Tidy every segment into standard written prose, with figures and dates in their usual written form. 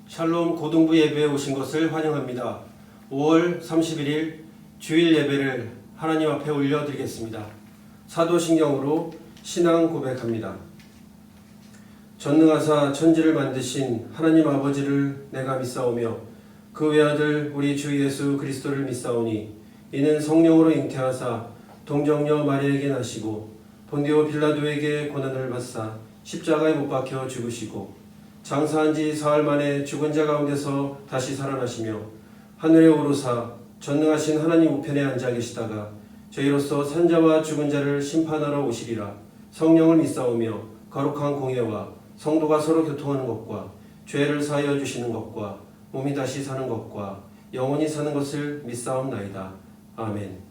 샬롬 고등부 예배에 오신 것을 환영합니다. 5월 31일 주일 예배를 하나님 앞에 올려드리겠습니다. 사도신경으로 신앙 고백합니다. 전능하사 천지를 만드신 하나님 아버지를 내가 믿사오며 그 외아들 우리 주 예수 그리스도를 믿사오니 이는 성령으로 잉태하사 동정녀 마리아에게 나시고 본디오 빌라도에게 고난을 받사 십자가에 못 박혀 죽으시고 장사한 지 사흘 만에 죽은 자 가운데서 다시 살아나시며 하늘에 오르사 전능하신 하나님 우편에 앉아 계시다가 저희로서 산자와 죽은 자를 심판하러 오시리라. 성령을 믿사오며 거룩한 공예와 성도가 서로 교통하는 것과 죄를 사하여 주시는 것과 몸이 다시 사는 것과 영원히 사는 것을 믿사옵나이다. 아멘.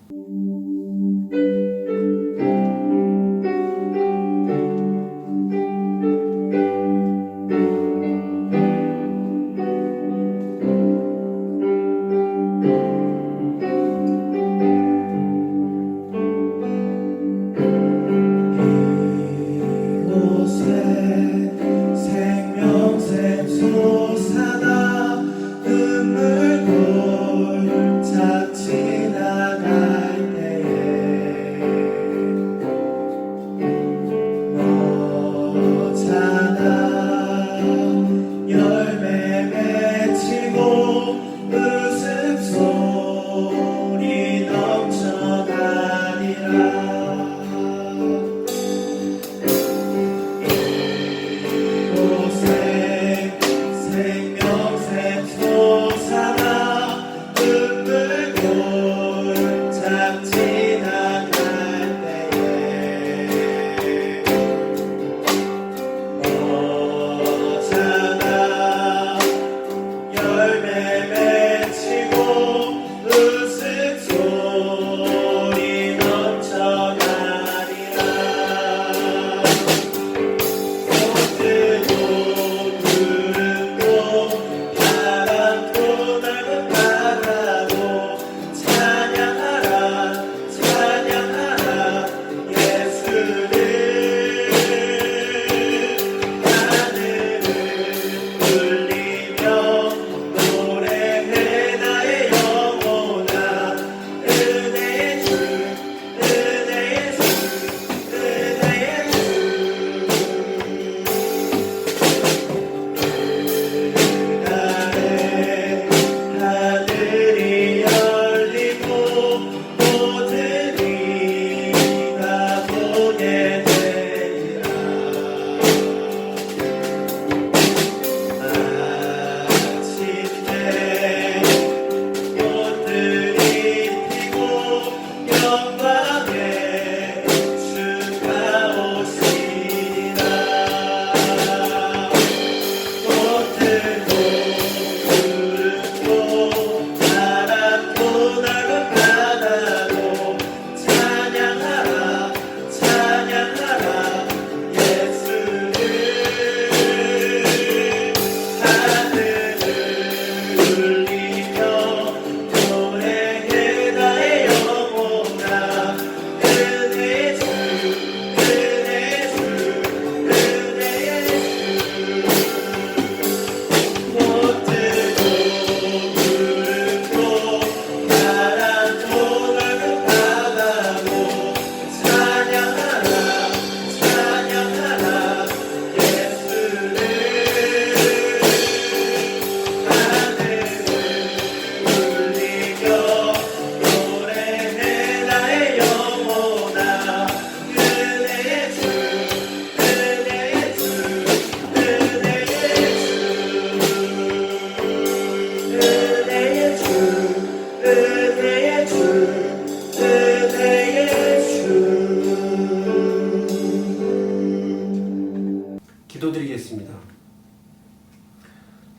기도드리겠습니다.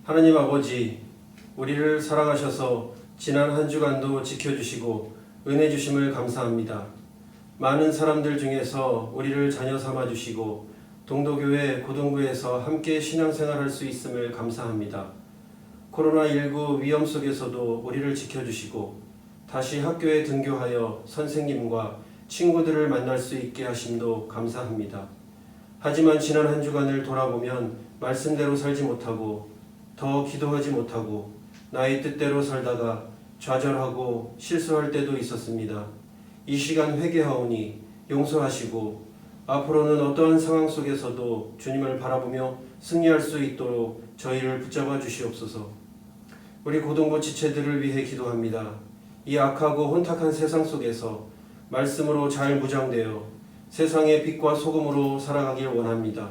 하나님 아버지, 우리를 사랑하셔서 지난 한 주간도 지켜주시고 은혜 주심을 감사합니다. 많은 사람들 중에서 우리를 자녀 삼아주시고 동도교회 고등부에서 함께 신앙생활할 수 있음을 감사합니다. 코로나19 위험 속에서도 우리를 지켜주시고 다시 학교에 등교하여 선생님과 친구들을 만날 수 있게 하심도 감사합니다. 하지만 지난 한 주간을 돌아보면 말씀대로 살지 못하고 더 기도하지 못하고 나의 뜻대로 살다가 좌절하고 실수할 때도 있었습니다. 이 시간 회개하오니 용서하시고 앞으로는 어떠한 상황 속에서도 주님을 바라보며 승리할 수 있도록 저희를 붙잡아 주시옵소서. 우리 고등부 지체들을 위해 기도합니다. 이 악하고 혼탁한 세상 속에서 말씀으로 잘 무장되어 세상의 빛과 소금으로 살아가길 원합니다.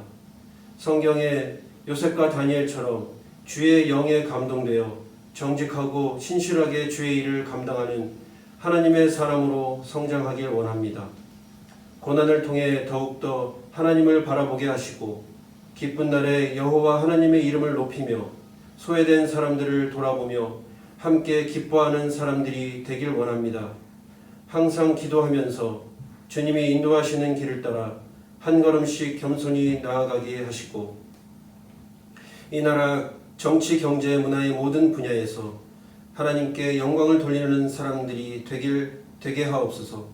성경에 요셉과 다니엘처럼 주의 영에 감동되어 정직하고 신실하게 주의 일을 감당하는 하나님의 사람으로 성장하길 원합니다. 고난을 통해 더욱더 하나님을 바라보게 하시고 기쁜 날에 여호와 하나님의 이름을 높이며 소외된 사람들을 돌아보며 함께 기뻐하는 사람들이 되길 원합니다. 항상 기도하면서 주님이 인도하시는 길을 따라 한 걸음씩 겸손히 나아가게 하시고 이 나라 정치, 경제, 문화의 모든 분야에서 하나님께 영광을 돌리는 사람들이 되게 하옵소서.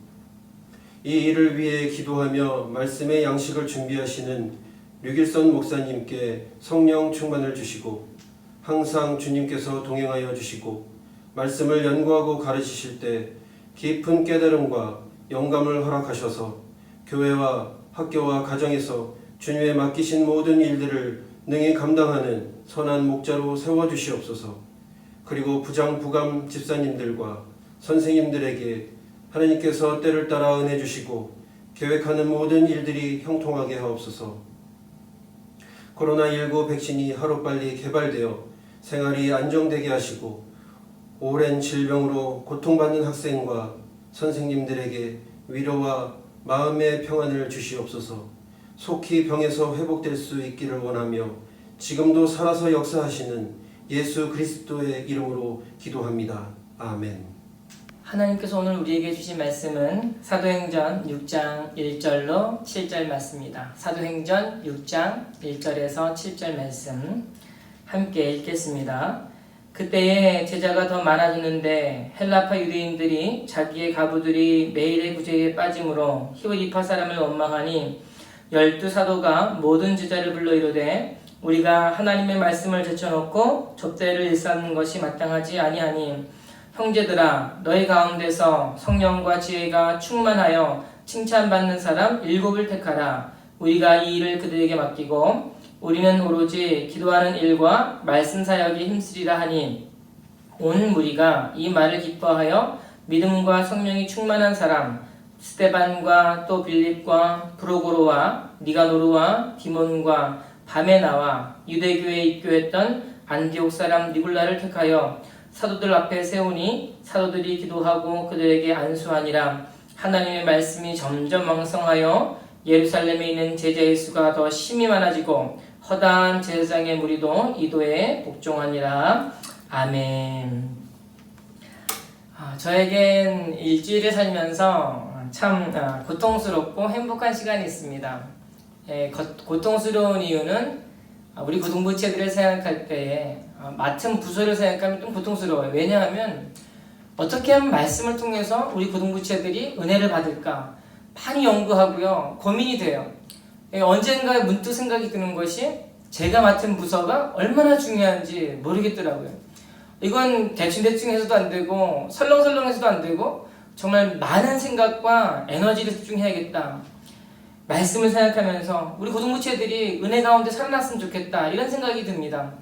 이 일을 위해 기도하며 말씀의 양식을 준비하시는 류길선 목사님께 성령 충만을 주시고 항상 주님께서 동행하여 주시고 말씀을 연구하고 가르치실 때 깊은 깨달음과 영감을 허락하셔서 교회와 학교와 가정에서 주님의 맡기신 모든 일들을 능히 감당하는 선한 목자로 세워주시옵소서. 그리고 부장 부감 집사님들과 선생님들에게 하나님께서 때를 따라 은혜 주시고 계획하는 모든 일들이 형통하게 하옵소서. 코로나19 백신이 하루빨리 개발되어 생활이 안정되게 하시고 오랜 질병으로 고통받는 학생과 선생님들에게 위로와 마음의 평안을 주시옵소서. 속히 병에서 회복될 수 있기를 원하며 지금도 살아서 역사하시는 예수 그리스도의 이름으로 기도합니다. 아멘. 하나님께서 오늘 우리에게 주신 말씀은 사도행전 6장 1절로 7절 말씀입니다. 사도행전 6장 1절에서 7절 말씀 함께 읽겠습니다. 그때에 제자가 더 많아졌는데 헬라파 유대인들이 자기의 가부들이 매일의 구제에 빠짐으로 히브리파 사람을 원망하니 12사도가 모든 제자를 불러 이르되 우리가 하나님의 말씀을 제쳐놓고 접대를 일삼는 것이 마땅하지 아니하니 형제들아 너희 가운데서 성령과 지혜가 충만하여 칭찬받는 사람 7을 택하라. 우리가 이 일을 그들에게 맡기고 우리는 오로지 기도하는 일과 말씀 사역에 힘쓰리라 하니 온 무리가 이 말을 기뻐하여 믿음과 성령이 충만한 사람 스데반과 또 빌립과 브로고로와 니가노르와 디몬과 바메나와 유대교에 입교했던 안디옥 사람 니굴라를 택하여 사도들 앞에 세우니 사도들이 기도하고 그들에게 안수하니라. 하나님의 말씀이 점점 왕성하여 예루살렘에 있는 제자의 수가 더 심히 많아지고 허다한 제사장의 무리도 이도에 복종하니라. 아멘. 저에겐 일주일을 살면서 참 고통스럽고 행복한 시간이 있습니다. 고통스러운 이유는 우리 고등부채들을 생각할 때에 맡은 부서를 생각하면 좀 고통스러워요. 왜냐하면 어떻게 하면 말씀을 통해서 우리 고등부채들이 은혜를 받을까 많이 연구하고요. 고민이 돼요. 언젠가 문득 생각이 드는 것이 제가 맡은 부서가 얼마나 중요한지 모르겠더라고요. 이건 대충 해서도 안 되고 설렁설렁 해서도 안 되고 정말 많은 생각과 에너지를 집중해야겠다. 말씀을 생각하면서 우리 고등부채들이 은혜 가운데 살아났으면 좋겠다 이런 생각이 듭니다.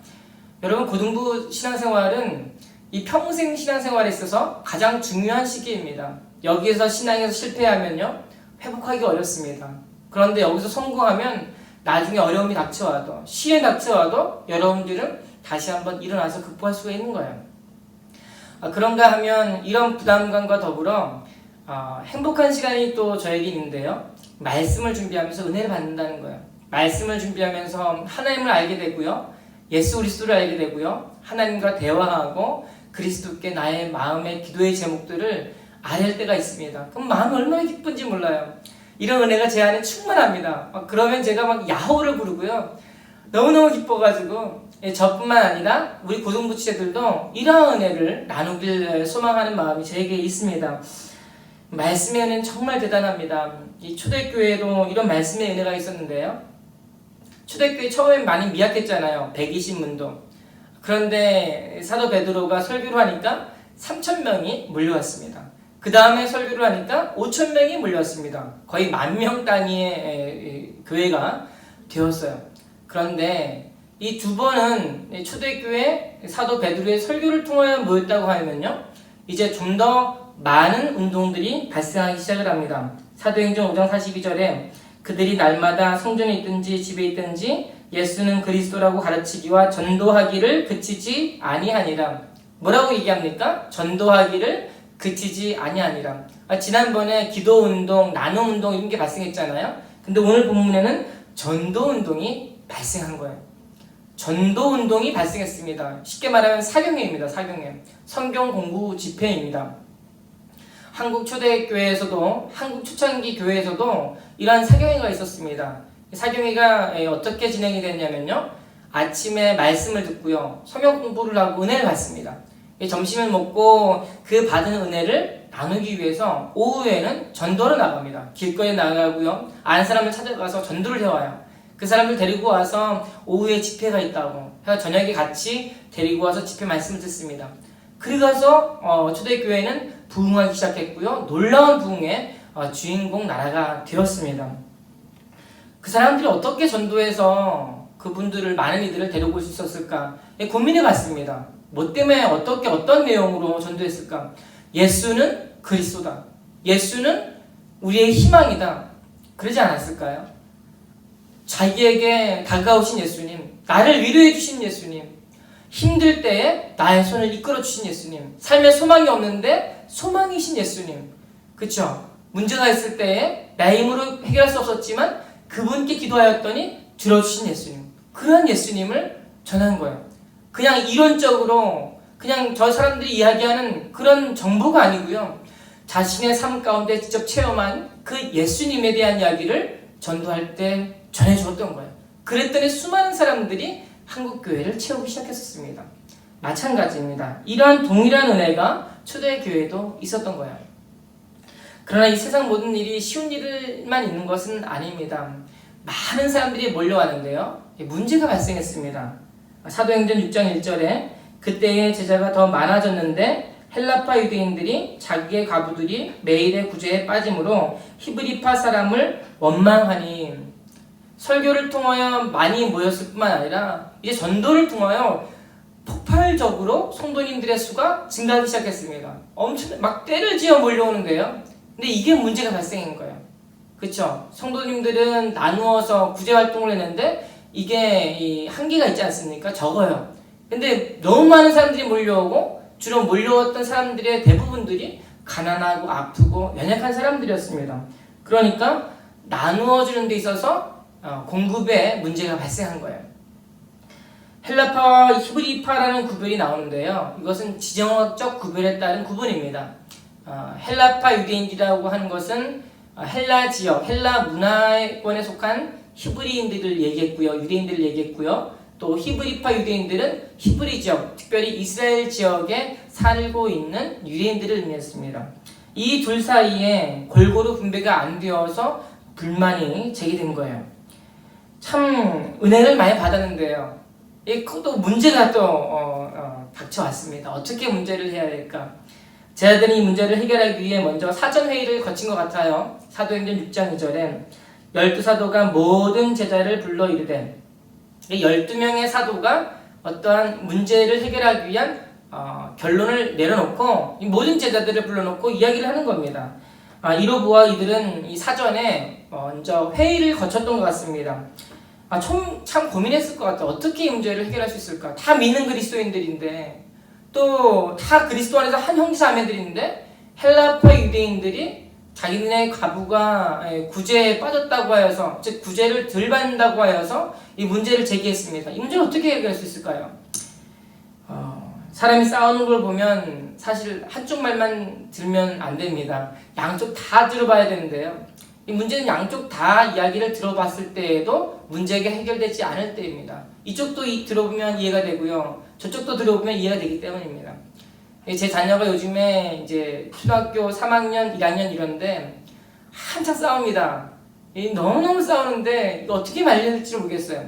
여러분 고등부 신앙생활은 이 평생 신앙생활에 있어서 가장 중요한 시기입니다. 여기에서 신앙에서 실패하면요 회복하기 어렵습니다. 그런데 여기서 성공하면 나중에 어려움이 닥쳐와도 시련이 닥쳐와도 여러분들은 다시 한번 일어나서 극복할 수가 있는 거예요. 그런가 하면 이런 부담감과 더불어 행복한 시간이 또 저에게 있는데요. 말씀을 준비하면서 은혜를 받는다는 거예요. 말씀을 준비하면서 하나님을 알게 되고요. 예수 그리스도를 알게 되고요. 하나님과 대화하고 그리스도께 나의 마음의 기도의 제목들을 아뢰할 때가 있습니다. 그럼 마음이 얼마나 기쁜지 몰라요. 이런 은혜가 제 안에 충만합니다. 그러면 제가 막 야호를 부르고요. 너무너무 기뻐가지고 저뿐만 아니라 우리 고등부치들도 이러한 은혜를 나누길 소망하는 마음이 제게 있습니다. 말씀의 은혜는 정말 대단합니다. 이 초대교회에도 이런 말씀의 은혜가 있었는데요. 초대교회 처음엔 많이 미약했잖아요. 120문도. 그런데 사도 베드로가 설교를 하니까 3,000명이 몰려왔습니다. 그 다음에 설교를 하니까 5,000명이 몰려왔습니다. 거의 10,000명 단위의 교회가 되었어요. 그런데 이 두 번은 초대교회 사도 베드로의 설교를 통하여 모였다고 하면요, 이제 좀 더 많은 운동들이 발생하기 시작을 합니다. 사도행전 5장 42절에 그들이 날마다 성전에 있든지 집에 있든지 예수는 그리스도라고 가르치기와 전도하기를 그치지 아니하니라. 뭐라고 얘기합니까? 전도하기를 그치지 아니하니라. 지난번에 기도운동, 나눔운동 이런 게 발생했잖아요. 근데 오늘 본문에는 전도운동이 발생한 거예요. 전도운동이 발생했습니다. 쉽게 말하면 사경회입니다. 사경회. 성경 공부 집회입니다. 한국 초대교회에서도, 한국 초창기 교회에서도 이러한 사경회가 있었습니다. 사경회가 어떻게 진행이 됐냐면요, 아침에 말씀을 듣고요, 성경 공부를 하고 은혜를 받습니다. 점심을 먹고 그 받은 은혜를 나누기 위해서 오후에는 전도를 나갑니다. 길거리에 나가고요, 아는 사람을 찾아가서 전도를 해와요. 그 사람들 데리고 와서 오후에 집회가 있다고 해서 저녁에 같이 데리고 와서 집회 말씀을 듣습니다. 그래서 초대교회는 부흥하기 시작했고요, 놀라운 부흥의 주인공 나라가 되었습니다. 그 사람들이 어떻게 전도해서 그분들을, 많은 이들을 데리고 올 수 있었을까 고민해 봤습니다. 뭐 때문에, 어떻게, 어떤 내용으로 전도했을까? 예수는 그리스도다. 예수는 우리의 희망이다. 그러지 않았을까요? 자기에게 다가오신 예수님, 나를 위로해 주신 예수님, 힘들 때에 나의 손을 이끌어 주신 예수님, 삶에 소망이 없는데 소망이신 예수님, 그쵸? 문제가 있을 때에 나의 힘으로 해결할 수 없었지만 그분께 기도하였더니 들어주신 예수님, 그런 예수님을 전한 거예요. 그냥 이론적으로 그냥 저 사람들이 이야기하는 그런 정보가 아니고요, 자신의 삶 가운데 직접 체험한 그 예수님에 대한 이야기를 전도할 때 전해주었던 거예요. 그랬더니 수많은 사람들이 한국교회를 채우기 시작했었습니다. 마찬가지입니다. 이러한 동일한 은혜가 초대교회도 있었던 거예요. 그러나 이 세상 모든 일이 쉬운 일만 있는 것은 아닙니다. 많은 사람들이 몰려왔는데요, 문제가 발생했습니다. 사도행전 6장 1절에 그때의 제자가 더 많아졌는데 헬라파 유대인들이 자기의 과부들이 매일의 구제에 빠짐으로 히브리파 사람을 원망하니, 설교를 통하여 많이 모였을 뿐만 아니라 이제 전도를 통하여 폭발적으로 성도님들의 수가 증가하기 시작했습니다. 엄청 막 때를 지어 몰려오는데요. 근데 이게 문제가 발생한 거예요. 그쵸? 성도님들은 나누어서 구제 활동을 했는데 이게 이 한계가 있지 않습니까? 적어요. 근데 너무 많은 사람들이 몰려오고, 주로 몰려왔던 사람들의 대부분들이 가난하고 아프고 연약한 사람들이었습니다. 그러니까 나누어 주는 데 있어서 공급에 문제가 발생한 거예요. 헬라파와 히브리파라는 구별이 나오는데요, 이것은 지정학적 구별에 따른 구분입니다. 헬라파 유대인이라고 하는 것은 헬라 지역, 헬라 문화권에 속한 히브리인들을 얘기했고요, 유대인들을 얘기했고요. 또 히브리파 유대인들은 히브리 지역, 특별히 이스라엘 지역에 살고 있는 유대인들을 의미했습니다. 이 둘 사이에 골고루 분배가 안 되어서 불만이 제기된 거예요. 참 은혜를 많이 받았는데요, 또 문제가 닥쳐왔습니다. 어떻게 문제를 해야 될까? 제자들이 이 문제를 해결하기 위해 먼저 사전회의를 거친 것 같아요. 사도행전 6장 2절에 12사도가 모든 제자를 불러 이르되, 12명의 사도가 어떠한 문제를 해결하기 위한 결론을 내려놓고 이 모든 제자들을 불러놓고 이야기를 하는 겁니다. 이로 보아 이들은 이 사전에 먼저 회의를 거쳤던 것 같습니다. 참 고민했을 것 같아요. 어떻게 이 문제를 해결할 수 있을까? 다 믿는 그리스도인들인데, 또 다 그리스도 안에서 한 형제자매들인데, 헬라파 유대인들이 자기네 과부가 구제에 빠졌다고 하여서, 즉 구제를 덜 받는다고 하여서 이 문제를 제기했습니다. 이 문제를 어떻게 해결할 수 있을까요? 사람이 싸우는 걸 보면 사실 한쪽 말만 들면 안 됩니다. 양쪽 다 들어봐야 되는데요, 이 문제는 양쪽 다 이야기를 들어봤을 때에도 문제가 해결되지 않을 때입니다. 이쪽도 들어보면 이해가 되고요, 저쪽도 들어보면 이해가 되기 때문입니다. 제 자녀가 요즘에 이제 초등학교 3학년, 1학년 이런데 한창 싸웁니다. 너무너무 싸우는데 이거 어떻게 말려야 될지 모르겠어요.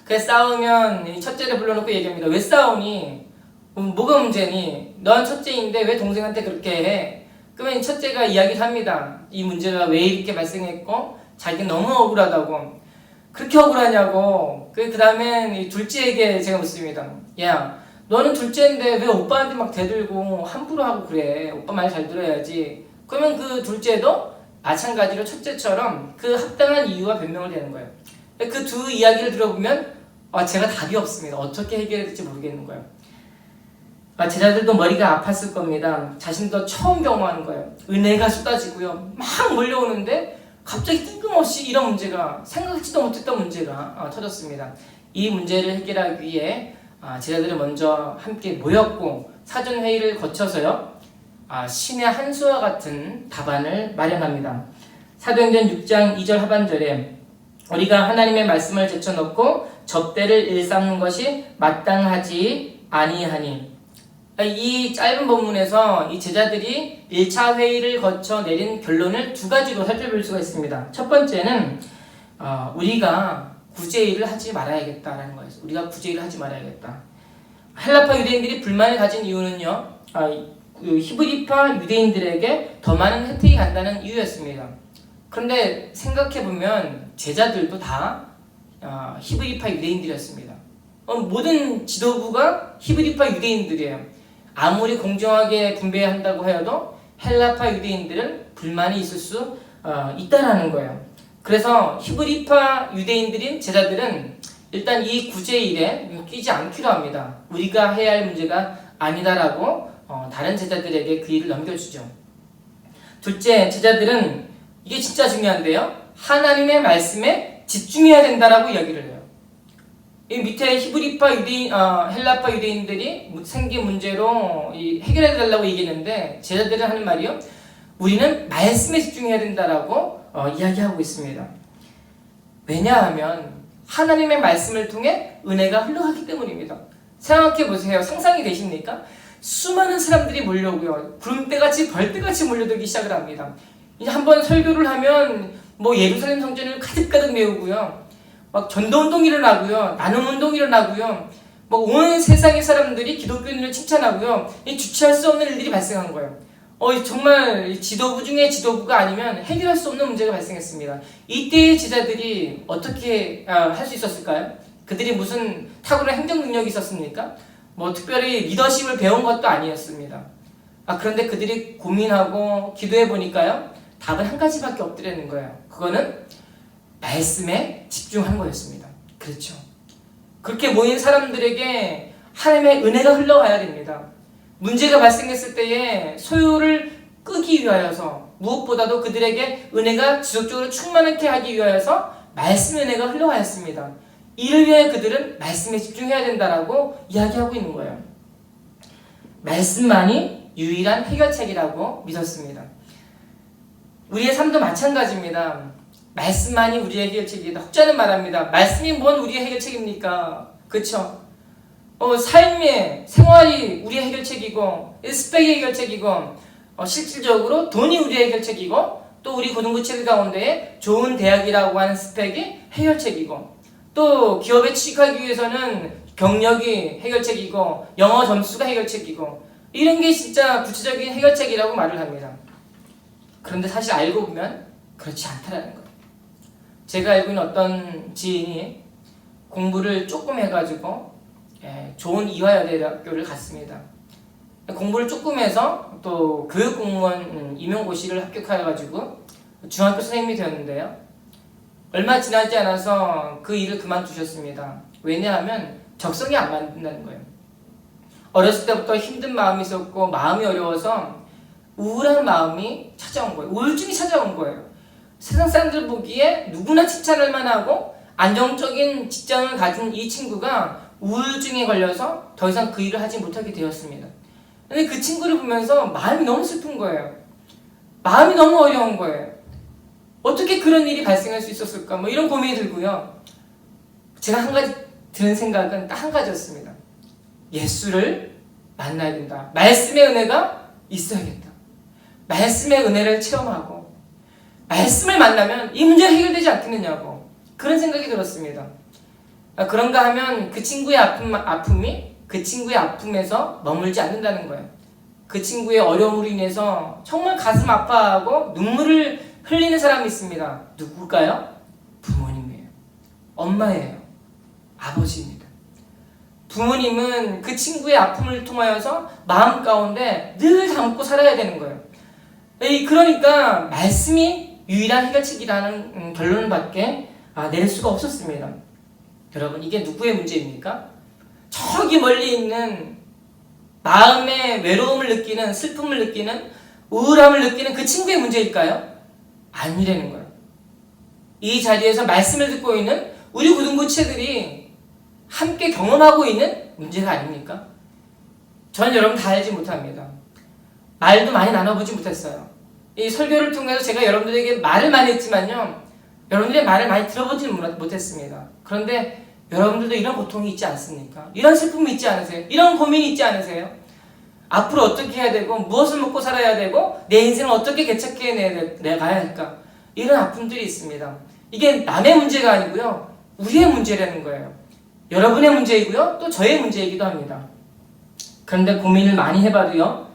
그래서 싸우면 이 첫째를 불러놓고 얘기합니다. 왜 싸우니? 뭐가 문제니? 넌 첫째인데 왜 동생한테 그렇게 해? 그러면 첫째가 이야기를 합니다. 이 문제가 왜 이렇게 발생했고 자기는 너무 억울하다고. 그렇게 억울하냐고. 그 다음에 둘째에게 제가 묻습니다. 야, 너는 둘째인데 왜 오빠한테 막 대들고 함부로 하고 그래? 오빠 말 잘 들어야지. 그러면 그 둘째도 마찬가지로 첫째처럼 그 합당한 이유와 변명을 대는 거예요. 그 두 이야기를 들어보면 제가 답이 없습니다. 어떻게 해결해야 될지 모르겠는 거예요. 제자들도 머리가 아팠을 겁니다. 자신도 처음 경험하는 거예요. 은혜가 쏟아지고요. 막 몰려오는데 갑자기 뜬금없이 이런 문제가, 생각지도 못했던 문제가 터졌습니다. 이 문제를 해결하기 위해 제자들은 먼저 함께 모였고 사전회의를 거쳐서요, 신의 한 수와 같은 답안을 마련합니다. 사도행전 6장 2절 하반절에 우리가 하나님의 말씀을 제쳐놓고 접대를 일삼는 것이 마땅하지 아니하니, 이 짧은 본문에서 이 제자들이 1차 회의를 거쳐 내린 결론을 두 가지로 살펴볼 수가 있습니다. 첫 번째는 우리가 구제일을 하지 말아야겠다라는 거예요. 우리가 구제일을 하지 말아야겠다. 헬라파 유대인들이 불만을 가진 이유는요, 히브리파 유대인들에게 더 많은 혜택이 간다는 이유였습니다. 그런데 생각해보면 제자들도 다 히브리파 유대인들이었습니다. 모든 지도부가 히브리파 유대인들이에요. 아무리 공정하게 분배한다고 해도 헬라파 유대인들은 불만이 있을 수 있다라는 거예요. 그래서 히브리파 유대인들인 제자들은 일단 이 구제일에 끼지 않기로 합니다. 우리가 해야 할 문제가 아니다라고 다른 제자들에게 그 일을 넘겨주죠. 둘째, 제자들은 이게 진짜 중요한데요, 하나님의 말씀에 집중해야 된다라고 이야기를 해요. 이 밑에 히브리파 유대인, 헬라파 유대인들이 생긴 문제로 해결해 달라고 얘기했는데 제자들은 하는 말이요, 우리는 말씀에 집중해야 된다라고 이야기하고 있습니다. 왜냐하면 하나님의 말씀을 통해 은혜가 흘러가기 때문입니다. 생각해 보세요. 상상이 되십니까? 수많은 사람들이 몰려오고요, 구름대같이 벌떼같이 몰려들기 시작을 합니다. 이제 한번 설교를 하면 예루살렘 성전을 가득가득 메우고요, 막 전도운동이 일어나고요, 나눔운동이 일어나고요, 온 세상의 사람들이 기독교인을 칭찬하고요, 주체할 수 없는 일들이 발생한 거예요. 정말 지도부 중에 지도부가 아니면 해결할 수 없는 문제가 발생했습니다. 이때의 제자들이 어떻게 할 수 있었을까요? 그들이 무슨 탁월한 행정 능력이 있었습니까? 특별히 리더십을 배운 것도 아니었습니다. 그런데 그들이 고민하고 기도해 보니까요, 답은 한 가지밖에 없더라는 거예요. 그거는 말씀에 집중한 거였습니다. 그렇죠. 그렇게 모인 사람들에게 하나님의 은혜가 흘러가야 됩니다. 문제가 발생했을 때에 소요를 끄기 위하여서, 무엇보다도 그들에게 은혜가 지속적으로 충만하게 하기 위하여서 말씀의 은혜가 흘러가였습니다. 이를 위해 그들은 말씀에 집중해야 된다라고 이야기하고 있는 거예요. 말씀만이 유일한 해결책이라고 믿었습니다. 우리의 삶도 마찬가지입니다. 말씀만이 우리의 해결책이다. 혹자는 말합니다. 말씀이 뭔 우리의 해결책입니까? 그렇죠? 삶의 생활이 우리의 해결책이고, 스펙이 해결책이고, 실질적으로 돈이 우리의 해결책이고, 또 우리 고등부채들 가운데 좋은 대학이라고 하는 스펙이 해결책이고, 또 기업에 취직하기 위해서는 경력이 해결책이고, 영어 점수가 해결책이고, 이런 게 진짜 구체적인 해결책이라고 말을 합니다. 그런데 사실 알고 보면 그렇지 않다라는 거예요. 제가 알고 있는 어떤 지인이 공부를 조금 해가지고 좋은 이화여대학교를 갔습니다. 공부를 조금 해서 또 교육공무원 임용고시를 합격해가지고 중학교 선생님이 되었는데요, 얼마 지나지 않아서 그 일을 그만두셨습니다. 왜냐하면 적성이 안 맞는다는 거예요. 어렸을 때부터 힘든 마음이 있었고 마음이 어려워서 우울한 마음이 찾아온 거예요. 우울증이 찾아온 거예요. 세상 사람들 보기에 누구나 칭찬할 만하고 안정적인 직장을 가진 이 친구가 우울증에 걸려서 더 이상 그 일을 하지 못하게 되었습니다. 근데 그 친구를 보면서 마음이 너무 슬픈 거예요. 마음이 너무 어려운 거예요. 어떻게 그런 일이 발생할 수 있었을까? 이런 고민이 들고요. 제가 한 가지 드는 생각은 딱 한 가지였습니다. 예수를 만나야 된다. 말씀의 은혜가 있어야겠다. 말씀의 은혜를 체험하고 말씀을 만나면 이 문제가 해결되지 않겠느냐고, 그런 생각이 들었습니다. 그런가 하면 그 친구의 아픔이 그 친구의 아픔에서 머물지 않는다는 거예요. 그 친구의 어려움으로 인해서 정말 가슴 아파하고 눈물을 흘리는 사람이 있습니다. 누굴까요? 부모님이에요. 엄마예요. 아버지입니다. 부모님은 그 친구의 아픔을 통하여서 마음 가운데 늘 담고 살아야 되는 거예요. 그러니까 말씀이 유일한 해결책이라는 결론을 밖에 낼 수가 없었습니다. 여러분, 이게 누구의 문제입니까? 저기 멀리 있는 마음의 외로움을 느끼는, 슬픔을 느끼는, 우울함을 느끼는 그 친구의 문제일까요? 아니라는 거예요. 이 자리에서 말씀을 듣고 있는 우리 고등부채들이 함께 경험하고 있는 문제가 아닙니까? 저는 여러분 다 알지 못합니다. 말도 많이 나눠보지 못했어요. 이 설교를 통해서 제가 여러분들에게 말을 많이 했지만요, 여러분들의 말을 많이 들어보지는 못했습니다. 그런데 여러분들도 이런 고통이 있지 않습니까? 이런 슬픔이 있지 않으세요? 이런 고민이 있지 않으세요? 앞으로 어떻게 해야 되고, 무엇을 먹고 살아야 되고, 내 인생을 어떻게 개척해 가야 할까? 이런 아픔들이 있습니다. 이게 남의 문제가 아니고요, 우리의 문제라는 거예요. 여러분의 문제이고요, 또 저의 문제이기도 합니다. 그런데 고민을 많이 해봐도요,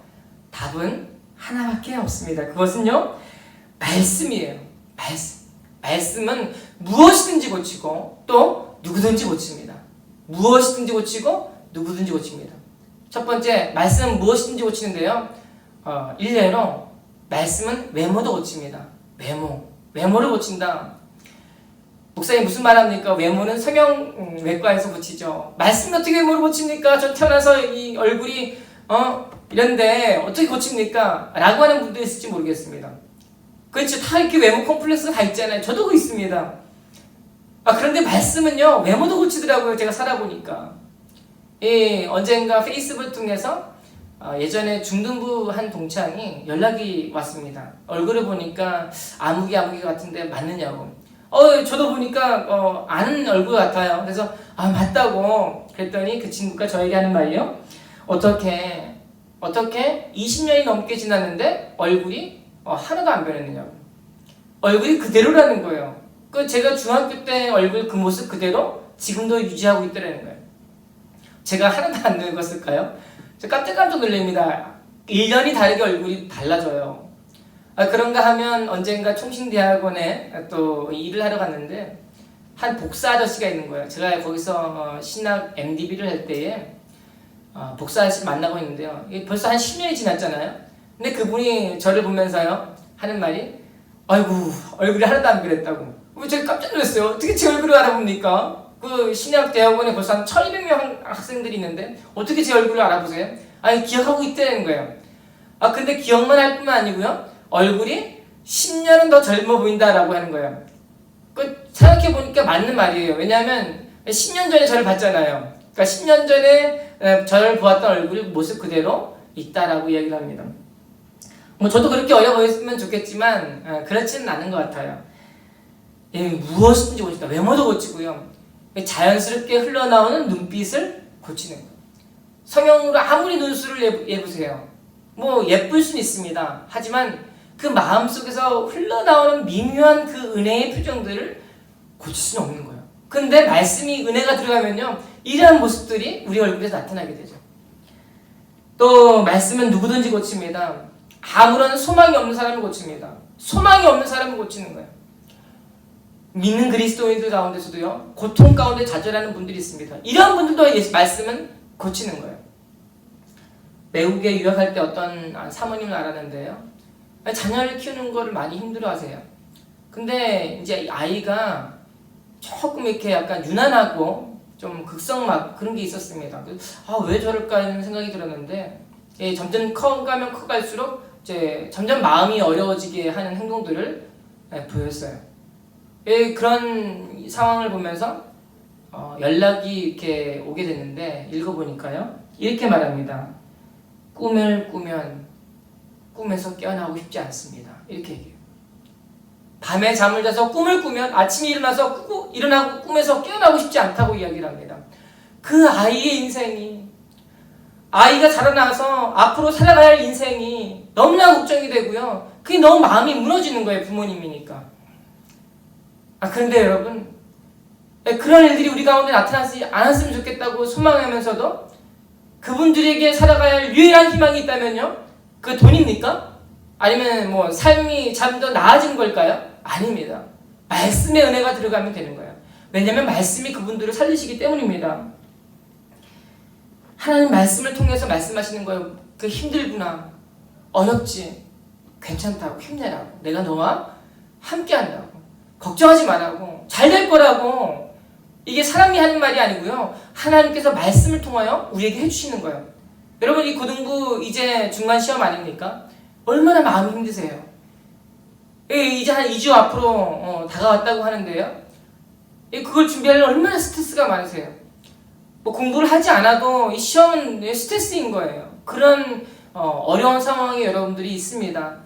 답은 하나밖에 없습니다. 그것은요, 말씀이에요. 말씀은 무엇이든지 고치고 또 누구든지 고칩니다. 무엇이든지 고치고 누구든지 고칩니다. 첫 번째, 말씀은 무엇이든지 고치는데요, 일례로 말씀은 외모도 고칩니다. 외모를 고친다. 목사님 무슨 말 합니까? 외모는 성형외과에서 고치죠. 말씀이 어떻게 외모를 고칩니까? 전 태어나서 이 얼굴이 이런데 어떻게 고칩니까? 라고 하는 분도 있을지 모르겠습니다. 그렇죠. 다 이렇게 외모 컴플렉스가 다 있잖아요. 저도 그거 있습니다. 그런데 말씀은요, 외모도 고치더라고요. 제가 살아보니까. 언젠가 페이스북을 통해서 예전에 중등부 한 동창이 연락이 왔습니다. 얼굴을 보니까 아무개 같은데 맞느냐고. 저도 보니까 아는 얼굴 같아요. 그래서 맞다고 그랬더니 그 친구가 저에게 하는 말이요, 어떻게 20년이 넘게 지났는데 얼굴이 하나도 안 변했느냐고. 얼굴이 그대로라는 거예요. 제가 중학교 때 얼굴 그 모습 그대로 지금도 유지하고 있더라는 거예요. 제가 하나도 안 늙었을까요? 저 깜짝 놀랍니다. 1년이 다르게 얼굴이 달라져요. 그런가 하면 언젠가 총신대학원에 또 일을 하러 갔는데 한 복사 아저씨가 있는 거예요. 제가 거기서 신학 MDB를 할 때에 복사 아저씨를 만나고 있는데요. 벌써 한 10년이 지났잖아요. 근데 그분이 저를 보면서요, 하는 말이, 아이고, 얼굴이 하나도 안 그랬다고. 제가 깜짝 놀랐어요. 어떻게 제 얼굴을 알아봅니까? 그 신학대학원에 벌써 한 1200명 학생들이 있는데 어떻게 제 얼굴을 알아보세요? 기억하고 있다는 거예요. 근데 기억만 할 뿐만 아니고요, 얼굴이 10년은 더 젊어 보인다라고 하는 거예요. 생각해보니까 맞는 말이에요. 왜냐하면 10년 전에 저를 봤잖아요. 그러니까 10년 전에 저를 보았던 얼굴이 모습 그대로 있다라고 이야기를 합니다. 저도 그렇게 어려 보였으면 좋겠지만 그렇지는 않은 것 같아요. 무엇이든지 고친다. 외모도 고치고요, 자연스럽게 흘러나오는 눈빛을 고치는 거예요. 성형으로 아무리 눈수를 예쁘세요. 예쁠 수는 있습니다. 하지만 그 마음속에서 흘러나오는 미묘한 그 은혜의 표정들을 고칠 수는 없는 거예요. 근데 말씀이 은혜가 들어가면요, 이러한 모습들이 우리 얼굴에서 나타나게 되죠. 또 말씀은 누구든지 고칩니다. 아무런 소망이 없는 사람을 고칩니다. 소망이 없는 사람을 고치는 거예요. 믿는 그리스도인들 가운데서도요, 고통 가운데 좌절하는 분들이 있습니다. 이런 분들도 말씀은 고치는 거예요. 외국에 유학할 때 어떤 사모님을 알았는데요, 자녀를 키우는 거를 많이 힘들어하세요. 근데 이제 아이가 조금 이렇게 약간 유난하고 좀 극성막 그런 게 있었습니다. 왜 저럴까 하는 생각이 들었는데, 점점 커가면 커갈수록 이제 점점 마음이 어려워지게 하는 행동들을 보였어요. 그런 상황을 보면서 연락이 이렇게 오게 됐는데, 읽어보니까요, 이렇게 말합니다. 꿈을 꾸면 꿈에서 깨어나고 싶지 않습니다. 이렇게 얘기해요. 밤에 잠을 자서 꿈을 꾸면 아침에 일어나고 꿈에서 깨어나고 싶지 않다고 이야기를 합니다. 그 아이의 인생이, 아이가 자라나서 앞으로 살아가야 할 인생이 너무나 걱정이 되고요, 그게 너무 마음이 무너지는 거예요. 부모님이니까. 그런데 여러분, 그런 일들이 우리 가운데 나타나지 않았으면 좋겠다고 소망하면서도 그분들에게 살아가야 할 유일한 희망이 있다면요? 그 돈입니까? 아니면 뭐 삶이 참 더 나아진 걸까요? 아닙니다. 말씀의 은혜가 들어가면 되는 거예요. 왜냐하면 말씀이 그분들을 살리시기 때문입니다. 하나님 말씀을 통해서 말씀하시는 거예요. 그 힘들구나, 어렵지, 괜찮다고, 힘내라고, 내가 너와 함께 한다고, 걱정하지 말라고, 잘 될 거라고. 이게 사람이 하는 말이 아니고요, 하나님께서 말씀을 통하여 우리에게 해주시는 거예요. 여러분, 이 고등부 이제 중간 시험 아닙니까? 얼마나 마음이 힘드세요? 이제 한 2주 앞으로 다가왔다고 하는데요, 그걸 준비하려면 얼마나 스트레스가 많으세요? 뭐 공부를 하지 않아도 이 시험은 스트레스인 거예요. 그런 어려운 상황에 여러분들이 있습니다.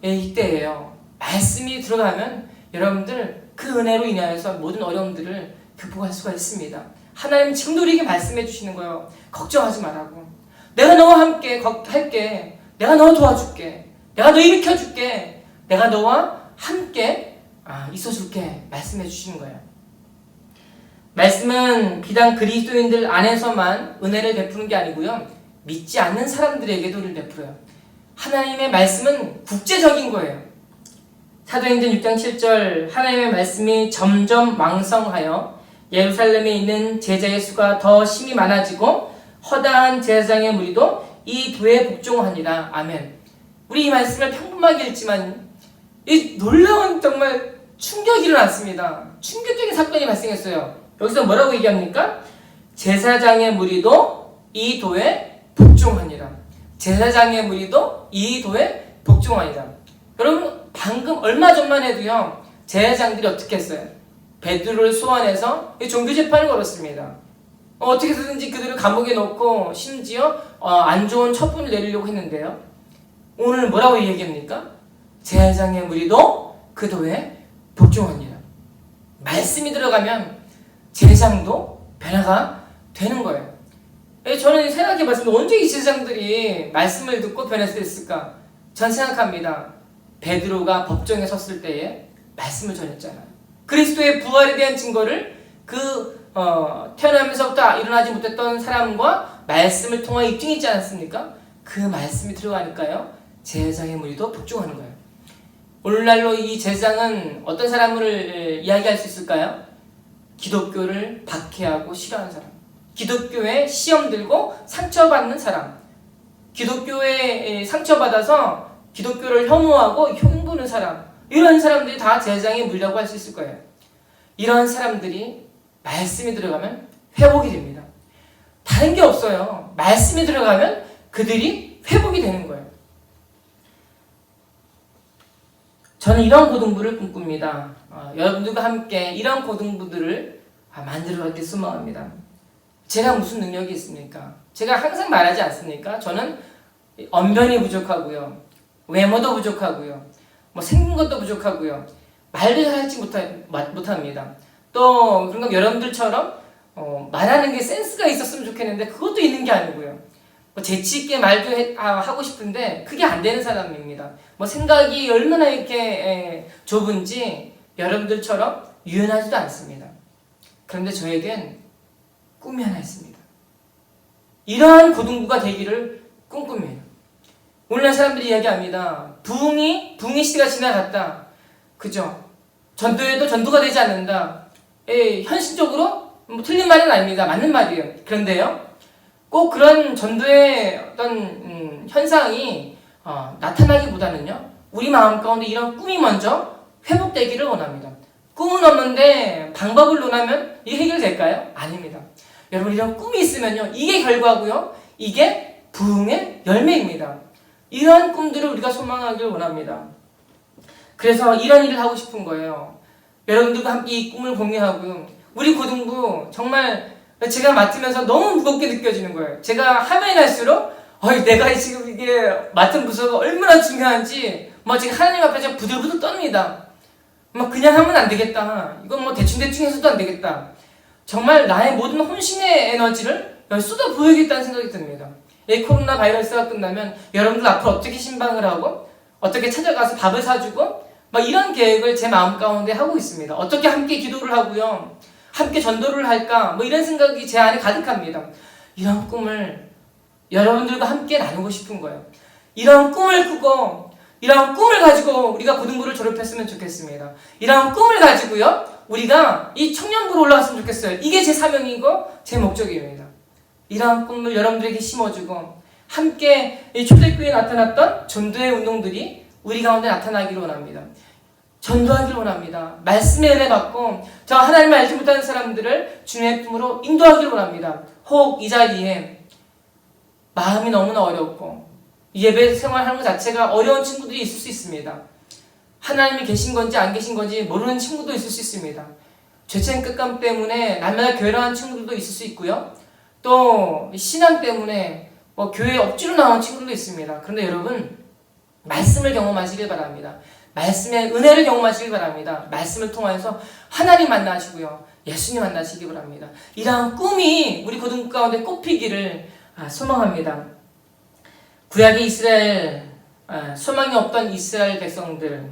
이때예요. 말씀이 들어가면 여러분들 그 은혜로 인하여서 모든 어려움들을 극복할 수가 있습니다. 하나님 지금도 우리에게 말씀해 주시는 거예요. 걱정하지 말라고. 내가 너와 함께 할게. 내가 너 도와줄게. 내가 너 일으켜줄게. 내가 너와 함께 있어줄게. 말씀해 주시는 거예요. 말씀은 비단 그리스도인들 안에서만 은혜를 베푸는 게 아니고요, 믿지 않는 사람들에게도 은혜를 베풀어요. 하나님의 말씀은 국제적인 거예요. 사도행전 6장 7절, 하나님의 말씀이 점점 왕성하여 예루살렘에 있는 제자의 수가 더 심히 많아지고 허다한 제사장의 무리도 이 도에 복종하니라. 아멘. 우리 이 말씀을 평범하게 읽지만 이 놀라운 정말 충격이 일어났습니다. 충격적인 사건이 발생했어요. 여기서 뭐라고 얘기합니까? 제사장의 무리도 이 도에 복종하니라. 제사장의 무리도 이 도에 복종하니라. 여러분, 방금 얼마 전만 해도요, 제사장들이 어떻게 했어요? 베드로를 소환해서 종교재판을 걸었습니다. 어떻게 해서든지 그들을 감옥에 넣고 심지어 안 좋은 처분을 내리려고 했는데요, 오늘 뭐라고 얘기합니까? 제사장의 무리도 그 도에 복종하니라. 말씀이 들어가면 제사장도 변화가 되는 거예요. 저는 생각해봤습니다. 언제 이 제사장들이 말씀을 듣고 변했을까? 전 생각합니다. 베드로가 법정에 섰을 때에 말씀을 전했잖아요. 그리스도의 부활에 대한 증거를 태어나면서부터 일어나지 못했던 사람과 말씀을 통해 입증했지 않았습니까? 그 말씀이 들어가니까요, 제사장의 무리도 복종하는 거예요. 오늘날로 이 제사장은 어떤 사람을 이야기할 수 있을까요? 기독교를 박해하고 싫어하는 사람, 기독교에 시험 들고 상처받는 사람, 기독교에 상처받아서 기독교를 혐오하고 흉보는 사람, 이런 사람들이 다 제사장의 무리라고 할 수 있을 거예요. 이런 사람들이 말씀이 들어가면 회복이 됩니다. 다른 게 없어요. 말씀이 들어가면 그들이 회복이 되는 거예요. 저는 이런 고등부를 꿈꿉니다. 여러분들과 함께 이런 고등부들을 만들어가길 소망합니다. 제가 무슨 능력이 있습니까? 제가 항상 말하지 않습니까? 저는 언변이 부족하고요, 외모도 부족하고요, 뭐 생긴 것도 부족하고요, 말도 잘하지 못합니다. 또 그러니까 여러분들처럼 말하는 게 센스가 있었으면 좋겠는데 그것도 있는 게 아니고요, 재치 있게 말도 하고 싶은데 그게 안 되는 사람입니다. 생각이 얼마나 이렇게 좁은지 여러분들처럼 유연하지도 않습니다. 그런데 저에겐 꿈이 하나 있습니다. 이러한 고등부가 되기를 꿈꿉니다. 오늘날 사람들이 이야기합니다. 부흥의 시대가 지나갔다. 그죠? 전도에도 전도가 되지 않는다. 현실적으로 틀린 말은 아닙니다. 맞는 말이에요. 그런데요, 꼭 그런 전도의 어떤 현상이 나타나기보다는요, 우리 마음 가운데 이런 꿈이 먼저 회복되기를 원합니다. 꿈은 없는데 방법을 논하면 이게 해결될까요? 아닙니다. 여러분, 이런 꿈이 있으면요, 이게 결과고요, 이게 부흥의 열매입니다. 이러한 꿈들을 우리가 소망하길 원합니다. 그래서 이런 일을 하고 싶은 거예요. 여러분들과 함께 이 꿈을 공유하고, 우리 고등부 정말 제가 맡으면서 너무 무겁게 느껴지는 거예요. 제가 하면 할수록 내가 지금 이게 맡은 부서가 얼마나 중요한지 지금 하나님 앞에서 부들부들 떱니다. 그냥 하면 안 되겠다. 이건 대충 해서도 안 되겠다. 정말 나의 모든 혼신의 에너지를 쏟아 부어야겠다는 생각이 듭니다. 이 코로나 바이러스가 끝나면 여러분들 앞으로 어떻게 신방을 하고 어떻게 찾아가서 밥을 사주고 이런 계획을 제 마음 가운데 하고 있습니다. 어떻게 함께 기도를 하고요, 함께 전도를 할까? 뭐 이런 생각이 제 안에 가득합니다. 이런 꿈을 여러분들과 함께 나누고 싶은 거예요. 이런 꿈을 꾸고 이런 꿈을 가지고 우리가 고등부를 졸업했으면 좋겠습니다. 이런 꿈을 가지고요, 우리가 이 청년부로 올라갔으면 좋겠어요. 이게 제 사명이고 제 목적입니다. 이러한 꿈을 여러분들에게 심어주고 함께 이 초대교회에 나타났던 전도의 운동들이 우리 가운데 나타나기를 원합니다. 전도하기를 원합니다. 말씀의 은혜 받고 저 하나님을 알지 못하는 사람들을 주님의 품으로 인도하기를 원합니다. 혹 이 자리에 마음이 너무나 어렵고 예배 생활하는 것 자체가 어려운 친구들이 있을 수 있습니다. 하나님이 계신 건지 안 계신 건지 모르는 친구도 있을 수 있습니다. 죄책 끝감 때문에 날마다 교회를 하는 친구들도 있을 수 있고요. 또 신앙 때문에 교회에 억지로 나온 친구들도 있습니다. 그런데 여러분, 말씀을 경험하시길 바랍니다. 말씀의 은혜를 경험하시길 바랍니다. 말씀을 통해서 하나님 만나시고요, 예수님 만나시기 바랍니다. 이러한 꿈이 우리 고등부 가운데 꽃피기를 소망합니다. 구약의 이스라엘, 소망이 없던 이스라엘 백성들,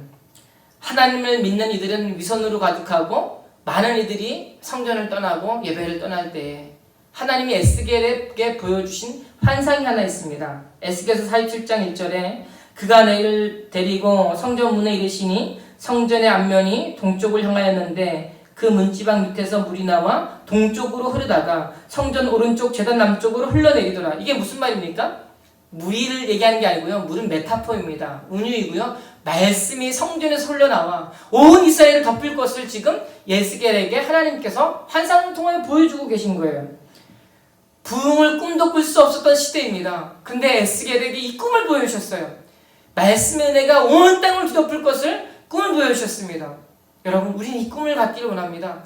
하나님을 믿는 이들은 위선으로 가득하고 많은 이들이 성전을 떠나고 예배를 떠날 때에 하나님이 에스겔에게 보여주신 환상이 하나 있습니다. 에스겔서 47장 1절에 그가 너희를 데리고 성전 문에 이르시니 성전의 앞면이 동쪽을 향하였는데 그 문지방 밑에서 물이 나와 동쪽으로 흐르다가 성전 오른쪽 제단 남쪽으로 흘러내리더라. 이게 무슨 말입니까? 물을 얘기하는 게 아니고요, 물은 메타포입니다. 은유이고요, 말씀이 성전에서 흘러나와 온 이스라엘을 덮을 것을 지금 에스겔에게 하나님께서 환상을 통해 보여주고 계신 거예요. 부흥을 꿈도 꿀 수 없었던 시대입니다. 근데 에스겔에게 이 꿈을 보여주셨어요. 말씀의 은혜가 온 땅을 뒤덮을 것을 꿈을 보여주셨습니다. 여러분, 우리는 이 꿈을 갖기를 원합니다.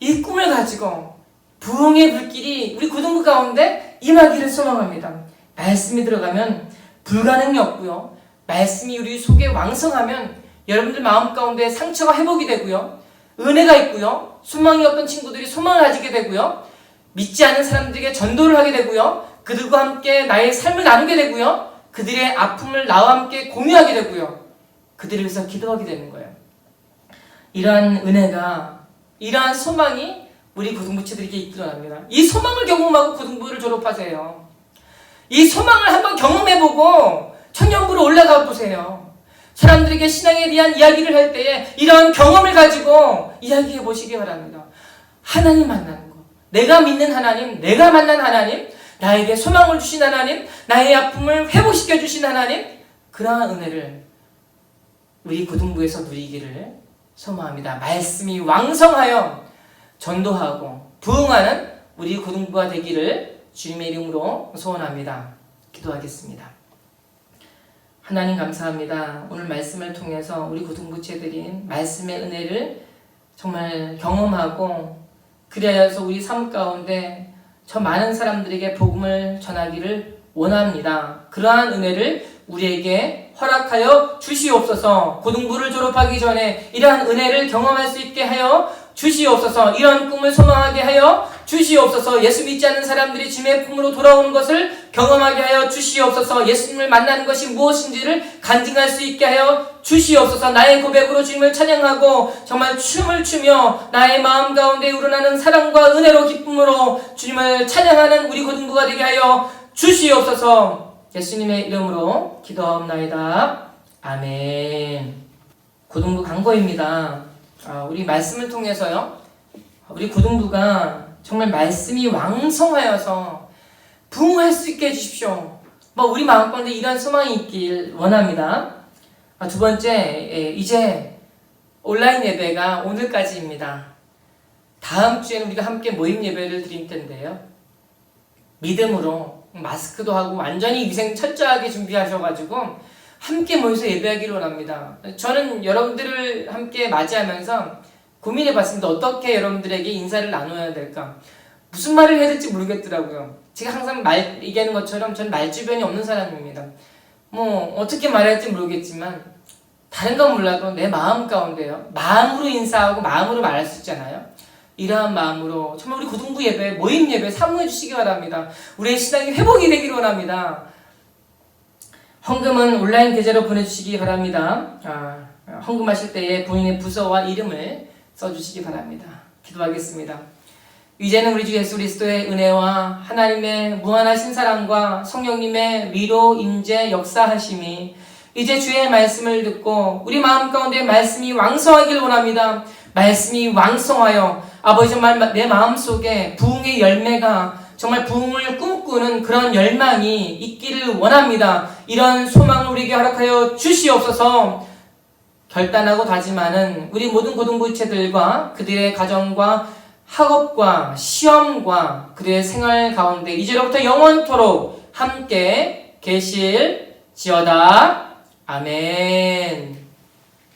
이 꿈을 가지고 부흥의 불길이 우리 고등부 가운데 임하기를 소망합니다. 말씀이 들어가면 불가능이 없고요, 말씀이 우리 속에 왕성하면 여러분들 마음 가운데 상처가 회복이 되고요, 은혜가 있고요, 소망이 없던 친구들이 소망을 가지게 되고요, 믿지 않는 사람들에게 전도를 하게 되고요, 그들과 함께 나의 삶을 나누게 되고요, 그들의 아픔을 나와 함께 공유하게 되고요, 그들을 위해서 기도하게 되는 거예요. 이러한 은혜가, 이러한 소망이 우리 고등부치들에게 있기를 원합니다. 이 소망을 경험하고 고등부를 졸업하세요. 이 소망을 한번 경험해보고 청년부로 올라가 보세요. 사람들에게 신앙에 대한 이야기를 할 때에 이런 경험을 가지고 이야기해 보시기 바랍니다. 하나님 만나는 거, 내가 믿는 하나님, 내가 만난 하나님, 나에게 소망을 주신 하나님, 나의 아픔을 회복시켜 주신 하나님, 그러한 은혜를 우리 고등부에서 누리기를 소망합니다. 말씀이 왕성하여 전도하고 부흥하는 우리 고등부가 되기를 주님의 이름으로 소원합니다. 기도하겠습니다. 하나님 감사합니다. 오늘 말씀을 통해서 우리 고등부체들이 말씀의 은혜를 정말 경험하고 그래서 우리 삶 가운데 저 많은 사람들에게 복음을 전하기를 원합니다. 그러한 은혜를 우리에게 허락하여 주시옵소서. 고등부를 졸업하기 전에 이러한 은혜를 경험할 수 있게 하여 주시옵소서. 이런 꿈을 소망하게 하여 주시옵소서. 예수 믿지 않는 사람들이 주님의 품으로 돌아오는 것을 경험하게 하여 주시옵소서. 예수님을 만나는 것이 무엇인지를 간증할 수 있게 하여 주시옵소서. 나의 고백으로 주님을 찬양하고 정말 춤을 추며 나의 마음 가운데 우러나는 사랑과 은혜로 기쁨으로 주님을 찬양하는 우리 고등부가 되게 하여 주시옵소서. 예수님의 이름으로 기도하옵나이다. 아멘. 고등부 강고입니다. 우리 말씀을 통해서요, 우리 고등부가 정말 말씀이 왕성하여서 부흥할 수 있게 해주십시오. 우리 마음 가운데 이러한 소망이 있길 원합니다. 두 번째, 이제 온라인 예배가 오늘까지입니다. 다음 주에는 우리가 함께 모임 예배를 드릴 텐데요, 믿음으로 마스크도 하고 완전히 위생 철저하게 준비하셔가지고 함께 모여서 예배하기를 원합니다. 저는 여러분들을 함께 맞이하면서 고민해봤습니다. 어떻게 여러분들에게 인사를 나눠야 될까? 무슨 말을 해야 될지 모르겠더라고요. 제가 항상 얘기하는 것처럼 저는 말주변이 없는 사람입니다. 어떻게 말해야 할지 모르겠지만 다른 건 몰라도 내 마음 가운데요, 마음으로 인사하고 마음으로 말할 수 있잖아요. 이러한 마음으로 정말 우리 고등부 예배, 모임 예배 사모해 주시기 바랍니다. 우리의 신앙이 회복이 되기를 원합니다. 헌금은 온라인 계좌로 보내주시기 바랍니다. 헌금하실 때에 본인의 부서와 이름을 써주시기 바랍니다. 기도하겠습니다. 이제는 우리 주 예수 그리스도의 은혜와 하나님의 무한하신 사랑과 성령님의 위로 임재 역사하심이 이제 주의 말씀을 듣고 우리 마음 가운데 말씀이 왕성하길 원합니다. 말씀이 왕성하여 아버지 정말 내 마음속에 부흥의 열매가 정말 부흥을 꿈꾸는 그런 열망이 있기를 원합니다. 이런 소망을 우리에게 허락하여 주시옵소서. 결단하고 다짐하는 우리 모든 고등부채들과 그들의 가정과 학업과 시험과 그들의 생활 가운데 이제로부터 영원토록 함께 계실지어다. 아멘.